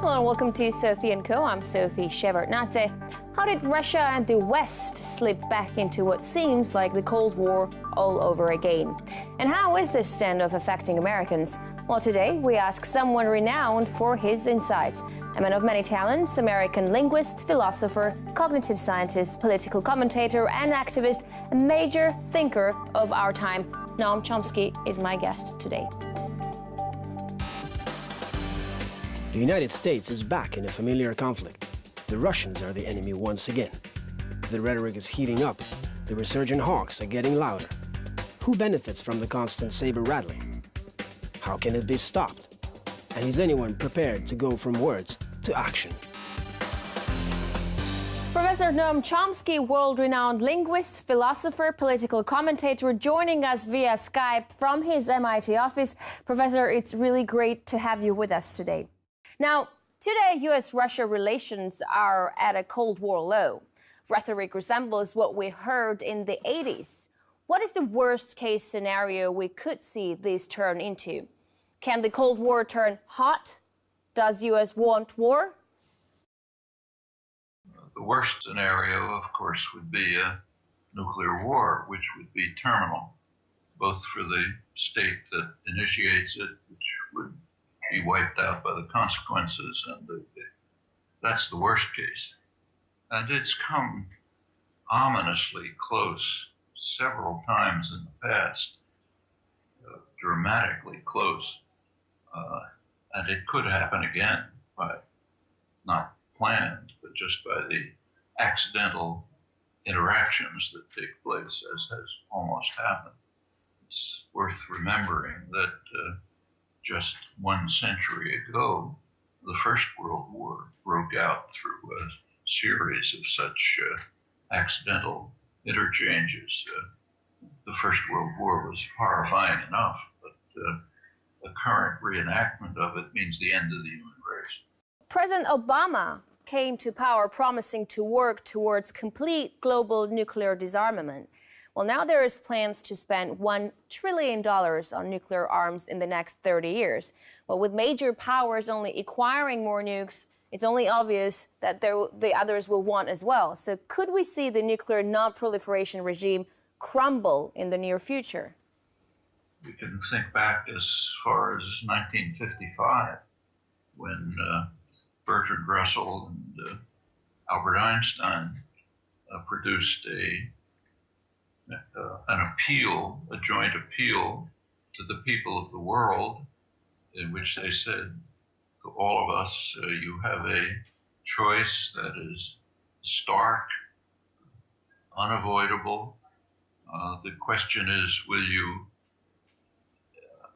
Hello and welcome to Sophie & Co. I'm Sophie Shevardnadze. How did Russia and the West slip back into what seems like the Cold War all over again? And how is this standoff affecting Americans? Well, today we ask someone renowned for his insights. A man of many talents, American linguist, philosopher, cognitive scientist, political commentator and activist, a major thinker of our time. Noam Chomsky is my guest today. The United States is back in a familiar conflict. The Russians are the enemy once again. The rhetoric is heating up. The resurgent hawks are getting louder. Who benefits from the constant saber rattling? How can it be stopped? And is anyone prepared to go from words to action? Professor Noam Chomsky, world-renowned linguist, philosopher, political commentator, joining us via Skype from his MIT office. Professor, it's really great to have you with us today. Now, today, U.S.-Russia relations are at a Cold War low. Rhetoric resembles what we heard in the 80s. What is the worst-case scenario we could see this turn into? Can the Cold War turn hot? Does U.S. want war? The worst scenario, of course, would be a nuclear war, which would be terminal, both for the state that initiates it, which would be wiped out by the consequences, and that's the worst case. And it's come ominously close several times in the past, dramatically close, and it could happen again by not planned, but just by the accidental interactions that take place, as has almost happened. It's worth remembering that just 1 century ago, the First World War broke out through a series of such accidental interchanges. The First World War was horrifying enough, but the current reenactment of it means the end of the human race. President Obama came to power promising to work towards complete global nuclear disarmament. Well, now there is plans to spend $1 trillion on nuclear arms in the next 30 years. Well, with major powers only acquiring more nukes, it's only obvious that the others will want as well. So could we see the nuclear non-proliferation regime crumble in the near future? We can think back as far as 1955, when Bertrand Russell and Albert Einstein produced an appeal, a joint appeal to the people of the world, in which they said to all of us, you have a choice that is stark, unavoidable. The question is, will you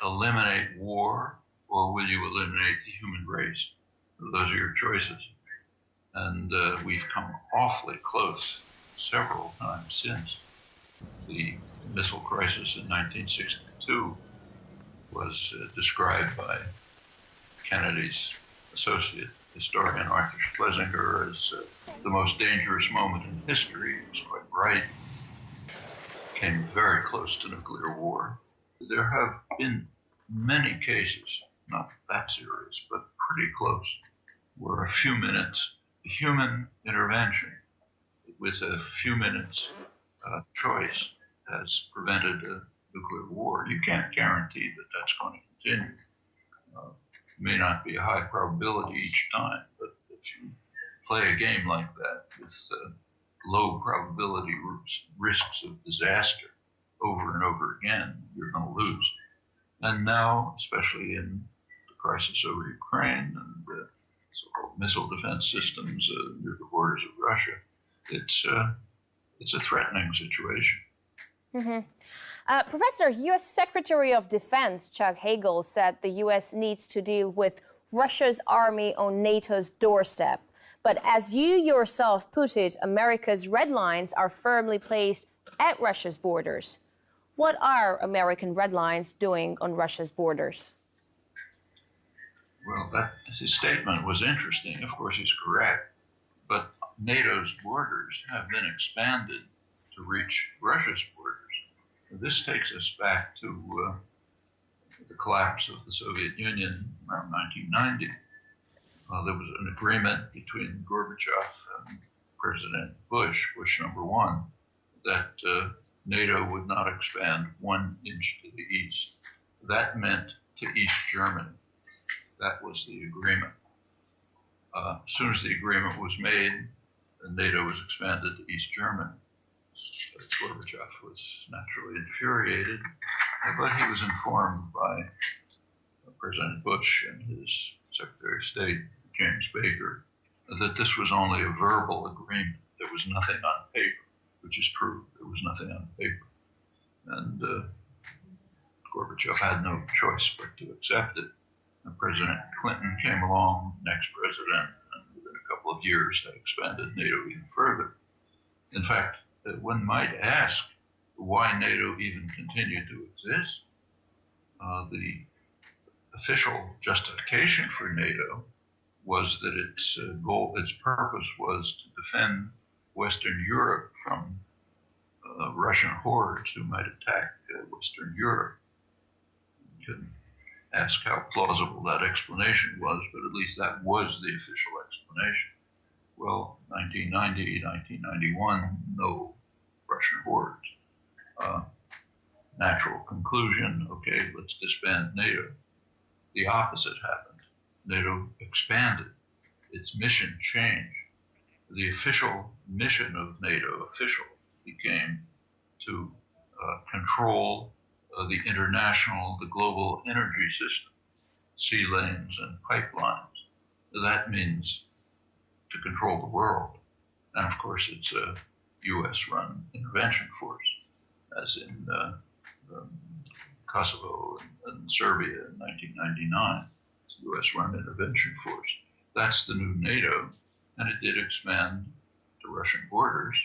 eliminate war, or will you eliminate the human race? Those are your choices. And we've come awfully close several times since. The missile crisis in 1962 was described by Kennedy's associate historian Arthur Schlesinger as the most dangerous moment in history. He was quite right. Came very close to nuclear war. There have been many cases, not that serious, but pretty close, where a few minutes, human intervention with a few minutes choice has prevented a nuclear war. You can't guarantee that that's going to continue. It may not be a high probability each time, but if you play a game like that with low probability risks of disaster over and over again, you're going to lose. And now, especially in the crisis over Ukraine and so-called missile defense systems near the borders of Russia, it's a threatening situation. Mm-hmm. Professor, U.S. Secretary of Defense Chuck Hagel said the U.S. needs to deal with Russia's army on NATO's doorstep. But as you yourself put it, America's red lines are firmly placed at Russia's borders. What are American red lines doing on Russia's borders? Well, his statement was interesting. Of course, he's correct. But NATO's borders have been expanded to reach Russia's borders. This takes us back to the collapse of the Soviet Union around 1990. There was an agreement between Gorbachev and President Bush, Bush #1, that NATO would not expand 1 inch to the east. That meant to East Germany. That was the agreement. As soon as the agreement was made, NATO was expanded to East Germany. Gorbachev was naturally infuriated, but he was informed by President Bush and his Secretary of State, James Baker, that this was only a verbal agreement. There was nothing on paper, which is true. There was nothing on paper. And Gorbachev had no choice but to accept it. And President Clinton came along, next president, and within a couple of years had expanded NATO even further. In fact, one might ask why NATO even continued to exist. The official justification for NATO was that its goal, its purpose was to defend Western Europe from Russian hordes who might attack Western Europe. You can ask how plausible that explanation was, but at least that was the official explanation. Well, 1990, 1991, no Russian hordes. Natural conclusion, okay, let's disband NATO. The opposite happened. NATO expanded. Its mission changed. The official mission of NATO, became to control the international, the global energy system, sea lanes and pipelines. That means to control the world. And of course, it's a US-run intervention force, as in Kosovo and Serbia in 1999. It's a US-run intervention force. That's the new NATO, and it did expand to Russian borders.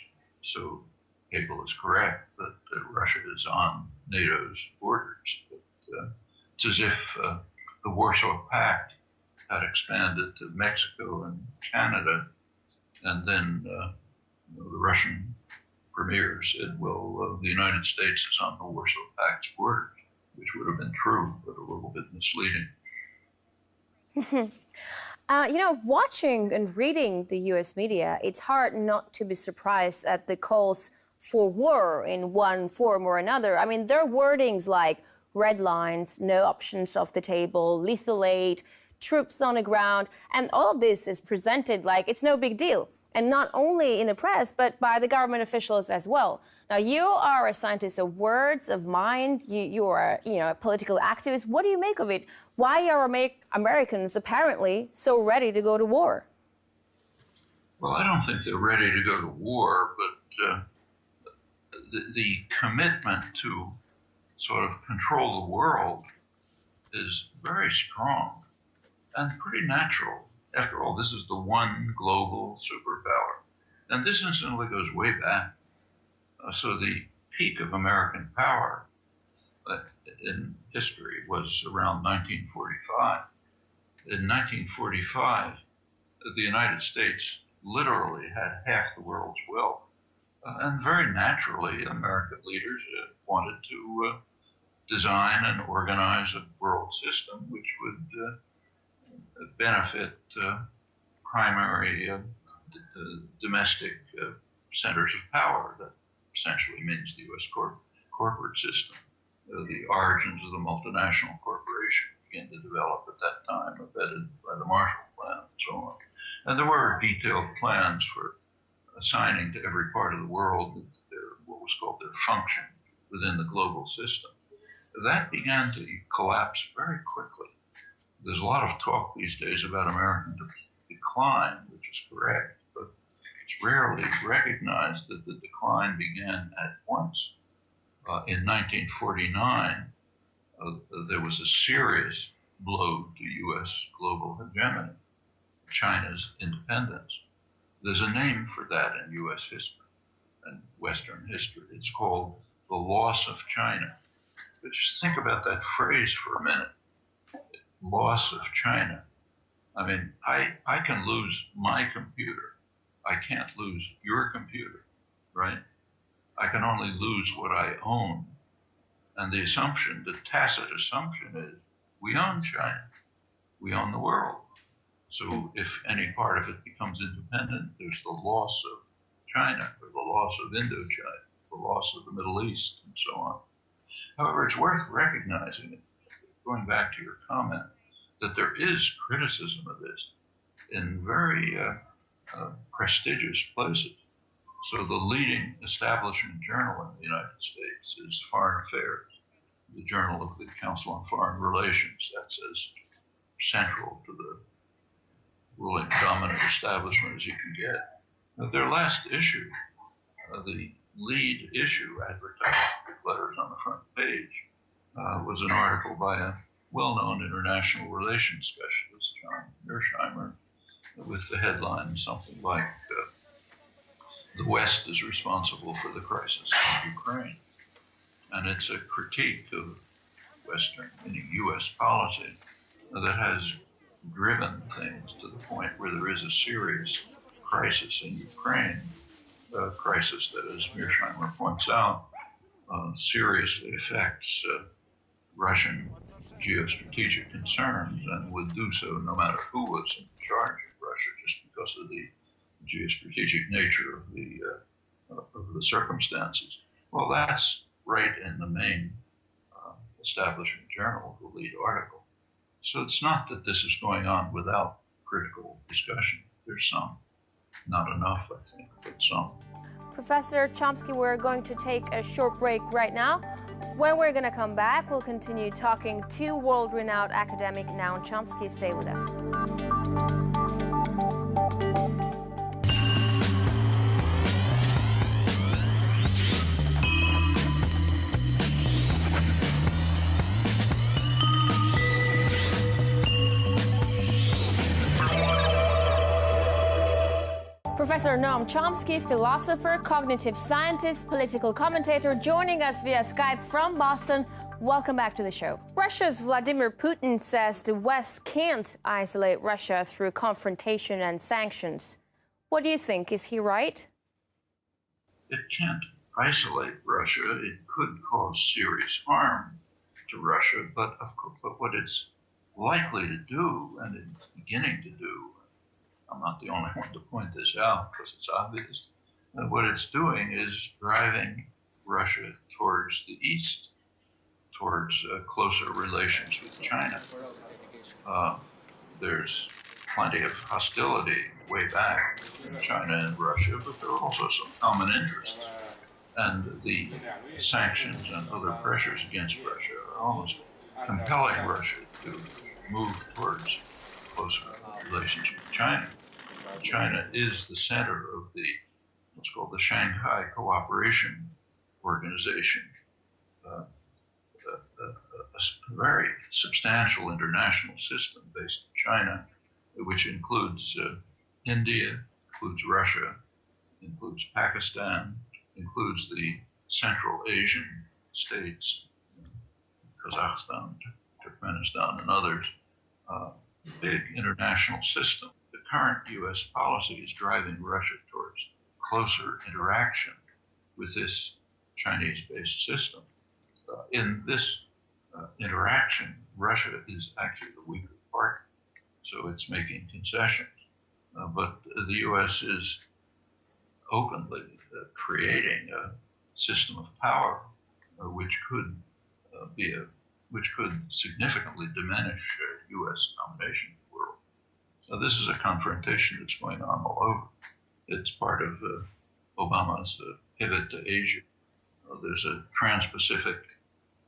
So Hegel is correct that Russia is on NATO's borders. But it's as if the Warsaw Pact had expanded to Mexico and Canada, and then the Russian premier said, well, the United States is on the Warsaw Pact's borders, which would have been true, but a little bit misleading. Watching and reading the US media, it's hard not to be surprised at the calls for war in one form or another. I mean, there are wordings like red lines, no options off the table, lethal aid, troops on the ground, and all of this is presented like it's no big deal. And not only in the press, but by the government officials as well. Now, you are a scientist of words, of mind. You are, a political activist. What do you make of it? Why are Americans apparently so ready to go to war? Well, I don't think they're ready to go to war, but the commitment to sort of control the world is very strong and pretty natural. After all, this is the one global superpower. And this incidentally goes way back. So the peak of American power in history was around 1945. In 1945, the United States literally had half the world's wealth. And very naturally, American leaders wanted to design and organize a world system which would benefit primary domestic centers of power. That essentially means the U.S. corporate system. The origins of the multinational corporation began to develop at that time, abetted by the Marshall Plan and so on. And there were detailed plans for assigning to every part of the world what was called their function within the global system. That began to collapse very quickly. There's a lot of talk these days about American decline, which is correct, but it's rarely recognized that the decline began at once. In 1949, there was a serious blow to U.S. global hegemony, China's independence. There's a name for that in U.S. history and Western history. It's called the loss of China. But just think about that phrase for a minute. Loss of China. I mean, I can lose my computer. I can't lose your computer, right? I can only lose what I own. And the assumption, the tacit assumption is we own China. We own the world. So if any part of it becomes independent, there's the loss of China, or the loss of Indochina, the loss of the Middle East, and so on. However, it's worth recognizing, going back to your comment, that there is criticism of this in very prestigious places. So the leading establishment journal in the United States is Foreign Affairs, the Journal of the Council on Foreign Relations. That's as central to the ruling dominant establishment as you can get. Their last issue, the lead issue advertised with letters on the front page, was an article by a well-known international relations specialist, John Mearsheimer, with the headline something like, "The West is responsible for the crisis in Ukraine." And it's a critique of Western, meaning US policy, that has driven things to the point where there is a serious crisis in Ukraine, a crisis that, as Mearsheimer points out, seriously affects Russian geostrategic concerns and would do so no matter who was in charge of Russia, just because of the geostrategic nature of the circumstances. Well, that's right in the main establishment journal, the lead article. So it's not that this is going on without critical discussion. There's some, not enough, I think, but some. Professor Chomsky, we're going to take a short break right now. When we're going to come back, we'll continue talking to world-renowned academic Noam Chomsky. Stay with us. Professor Noam Chomsky, philosopher, cognitive scientist, political commentator, joining us via Skype from Boston. Welcome back to the show. Russia's Vladimir Putin says the West can't isolate Russia through confrontation and sanctions. What do you think? Is he right? It can't isolate Russia. It could cause serious harm to Russia, but of course, what it's likely to do, and it's beginning to do, I'm not the only one to point this out because it's obvious, what it's doing is driving Russia towards the east, towards closer relations with China. There's plenty of hostility way back in China and Russia, but there are also some common interests. And the sanctions and other pressures against Russia are almost compelling Russia to move towards closer relations with China. China is the center of the what's called the Shanghai Cooperation Organization, a very substantial international system based in China, which includes India, includes Russia, includes Pakistan, includes the Central Asian states, Kazakhstan, Turkmenistan, and others. Big international system. The current U.S. policy is driving Russia towards closer interaction with this Chinese-based system. In this interaction, Russia is actually the weaker partner, so it's making concessions. But the U.S. is openly creating a system of power which could significantly diminish U.S. domination in the world. So this is a confrontation that's going on all over. It's part of Obama's pivot to Asia. There's a Trans-Pacific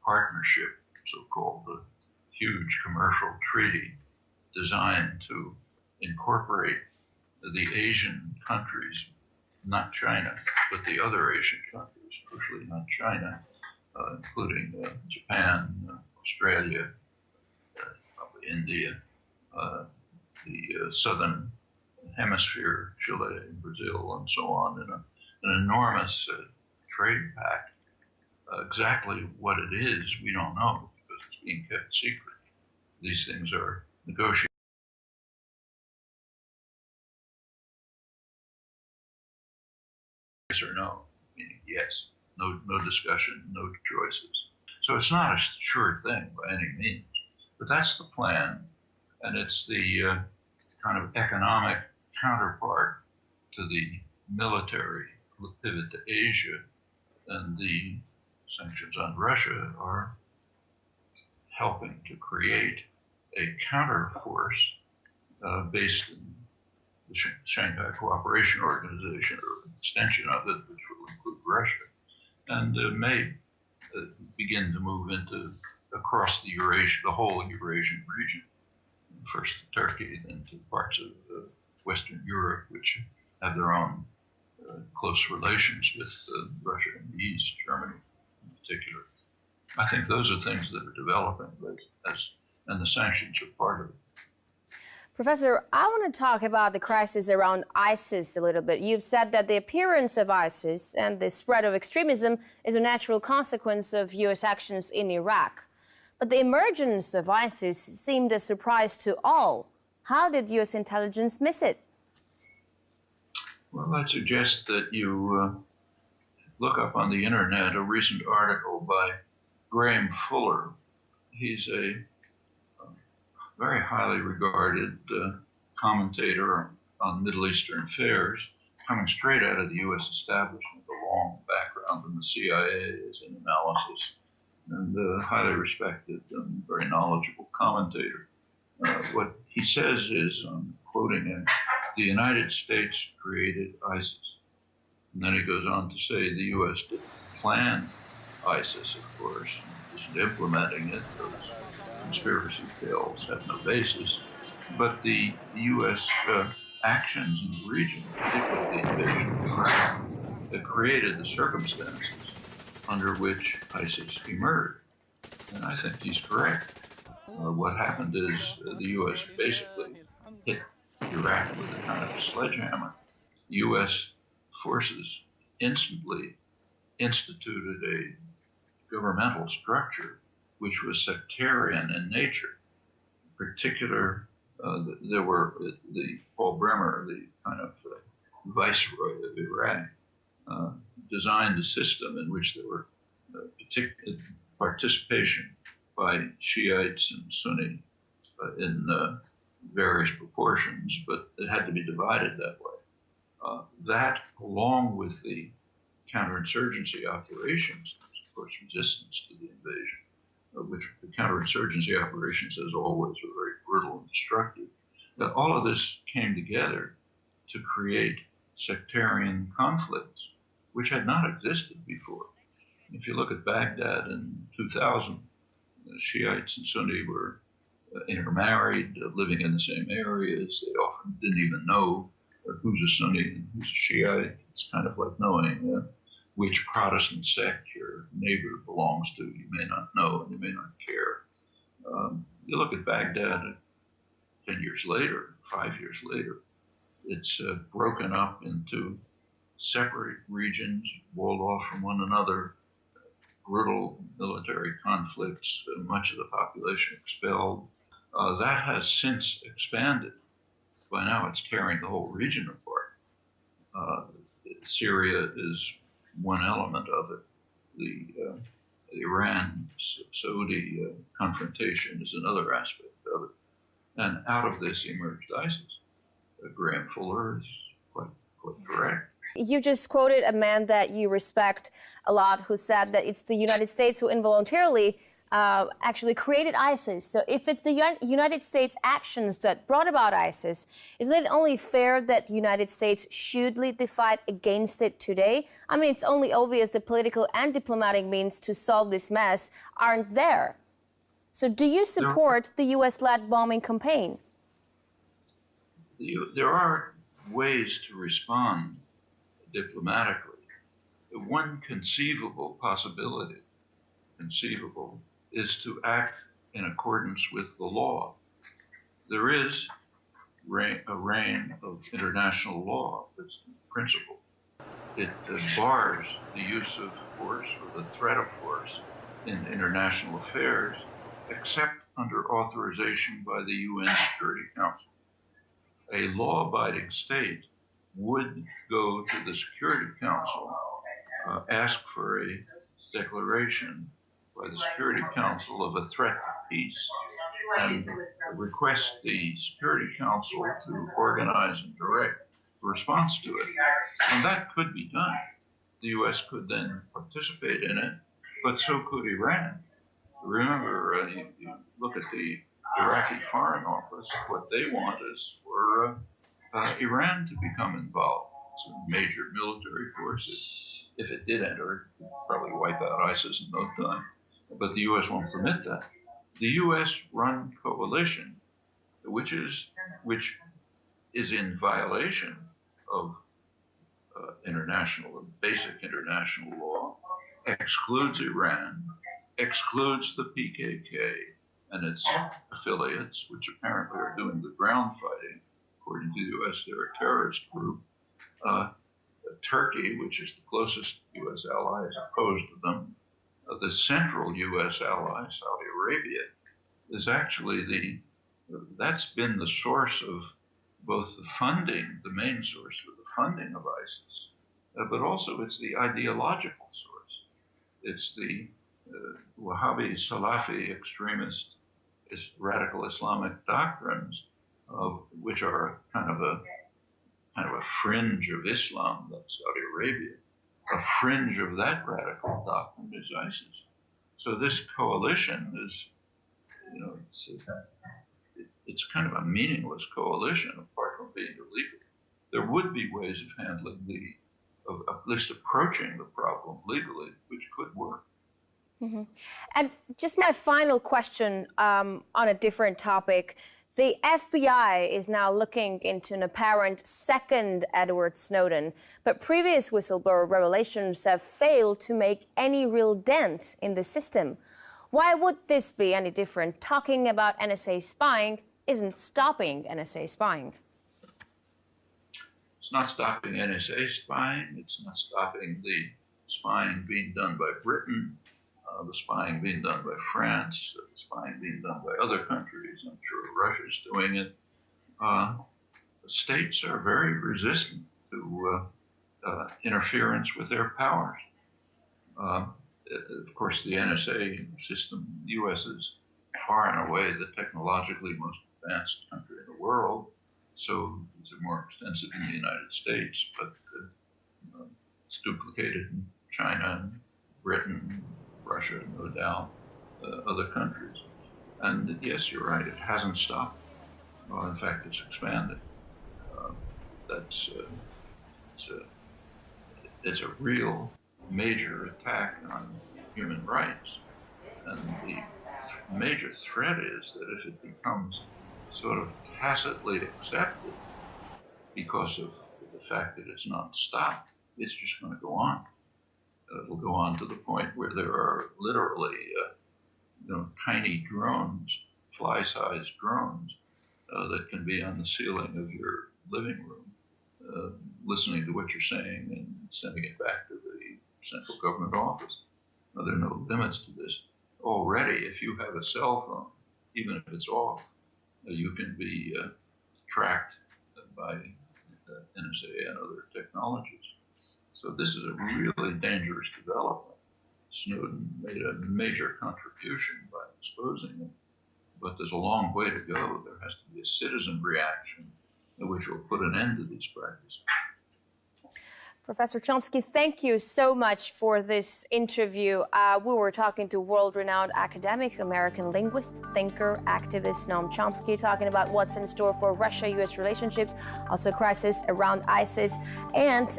Partnership, so-called huge commercial treaty designed to incorporate the Asian countries, not China, but the other Asian countries, crucially not China, including Japan, Australia, probably India, the southern hemisphere, Chile, Brazil, and so on, in an enormous trade pact. Exactly what it is, we don't know because it's being kept secret. These things are negotiated. Yes or no, meaning yes, no discussion, no choices. So it's not a sure thing by any means, but that's the plan, and it's the kind of economic counterpart to the military pivot to Asia, and the sanctions on Russia are helping to create a counterforce based in the Shanghai Cooperation Organization, or an extension of it, which will include Russia, and may begin to move into across the whole Eurasian region, first to Turkey, then to parts of Western Europe, which have their own close relations with Russia in the East, Germany in particular. I think those are things that are developing, and the sanctions are part of it. Professor, I want to talk about the crisis around ISIS a little bit. You've said that the appearance of ISIS and the spread of extremism is a natural consequence of U.S. actions in Iraq. But the emergence of ISIS seemed a surprise to all. How did U.S. intelligence miss it? Well, I'd suggest that you look up on the internet a recent article by Graham Fuller. He's a very highly regarded commentator on Middle Eastern affairs, coming straight out of the U.S. establishment, a long background in the CIA as an analysis, and a highly respected and very knowledgeable commentator. What he says is, I'm quoting him, the United States created ISIS. And then he goes on to say the U.S. didn't plan ISIS, of course, isn't implementing it. Those conspiracy tales have no basis. But the U.S. actions in the region, particularly the invasion of Iraq, that created the circumstances under which ISIS emerged. And I think he's correct. What happened is the U.S. basically hit Iraq with a kind of sledgehammer. U.S. forces instantly instituted a governmental structure which was sectarian in nature. In particular, there were Paul Bremer, the kind of viceroy of Iraq, designed a system in which there were participation by Shiites and Sunni in various proportions, but it had to be divided that way. That, along with the counterinsurgency operations, of course, resistance to the invasion, which the counterinsurgency operations, as always, are very brutal and destructive, that all of this came together to create sectarian conflicts, which had not existed before. If you look at Baghdad in 2000, Shiites and Sunni were intermarried, living in the same areas. They often didn't even know who's a Sunni and who's a Shiite. It's kind of like knowing which Protestant sect your neighbor belongs to. You may not know and you may not care. You look at Baghdad 10 years later, 5 years later, it's broken up into separate regions, walled off from one another, brutal military conflicts, much of the population expelled. That has since expanded. By now it's tearing the whole region apart. Syria is one element of it. The Iran-Saudi confrontation is another aspect of it. And out of this emerged ISIS. Graham Fuller is quite correct. You just quoted a man that you respect a lot who said that it's the United States who involuntarily actually created ISIS. So if it's the United States actions that brought about ISIS, isn't it only fair that the United States should lead the fight against it today? I mean, it's only obvious the political and diplomatic means to solve this mess aren't there. So do you support the U.S.-led bombing campaign? There are ways to respond diplomatically. One conceivable possibility, is to act in accordance with the law. There is a reign of international law, that's the principle. It bars the use of force or the threat of force in international affairs, except under authorization by the UN Security Council. A law-abiding state would go to the Security Council, ask for a declaration by the Security Council of a threat to peace and request the Security Council to organize and direct a response to it. And that could be done. The U.S. could then participate in it, but so could Iran. Remember, you look at the Iraqi Foreign Office, what they want is for Iran to become involved. It's a major military force. If it did enter, it would probably wipe out ISIS in no time. But the U.S. won't permit that. The U.S.-run coalition, which is in violation of basic international law, excludes Iran, excludes the PKK and its affiliates, which apparently are doing the ground fighting. According to the U.S., they're a terrorist group. Turkey, which is the closest U.S. ally, is opposed to them. The central U.S. ally, Saudi Arabia, is actually that's been the source of both the funding, the main source of the funding of ISIS, but also it's the ideological source. It's the Wahhabi, Salafi, extremist, radical Islamic doctrines, which are kind of a fringe of Islam, that's Saudi Arabia. A fringe of that radical doctrine is ISIS. So this coalition is, it's kind of a meaningless coalition apart from being illegal. There would be ways of handling of at least approaching the problem legally, which could work. Mm-hmm. And just my final question on a different topic. The FBI is now looking into an apparent second Edward Snowden, but previous whistleblower revelations have failed to make any real dent in the system. Why would this be any different? Talking about NSA spying isn't stopping NSA spying. It's not stopping NSA spying. It's not stopping the spying being done by Britain. The spying being done by France, the spying being done by other countries. I'm sure Russia's doing it. The states are very resistant to interference with their powers. Of course, the NSA system in the U.S. is far and away the technologically most advanced country in the world, so these are more extensive in the United States, but it's duplicated in China and Britain, Russia, no doubt, other countries. And yes, you're right, it hasn't stopped. Well, in fact, it's expanded. It's a real major attack on human rights. And the major threat is that if it becomes sort of tacitly accepted because of the fact that it's not stopped, it's just going to go on. It'll go on to the point where there are literally, tiny drones, fly-sized drones, that can be on the ceiling of your living room, listening to what you're saying and sending it back to the central government office. Now, there are no limits to this. Already, if you have a cell phone, even if it's off, you can be tracked by NSA and other technologies. So this is a really dangerous development. Snowden made a major contribution by exposing it, but there's a long way to go. There has to be a citizen reaction which will put an end to these practices. Professor Chomsky, thank you so much for this interview. We were talking to world-renowned academic, American linguist, thinker, activist Noam Chomsky, talking about what's in store for Russia-US relationships, also crisis around ISIS, and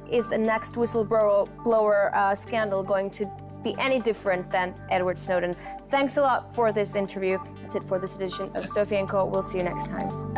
is the next whistleblower scandal going to be any different than Edward Snowden? Thanks a lot for this interview. That's it for this edition of Sophie & Co. We'll see you next time.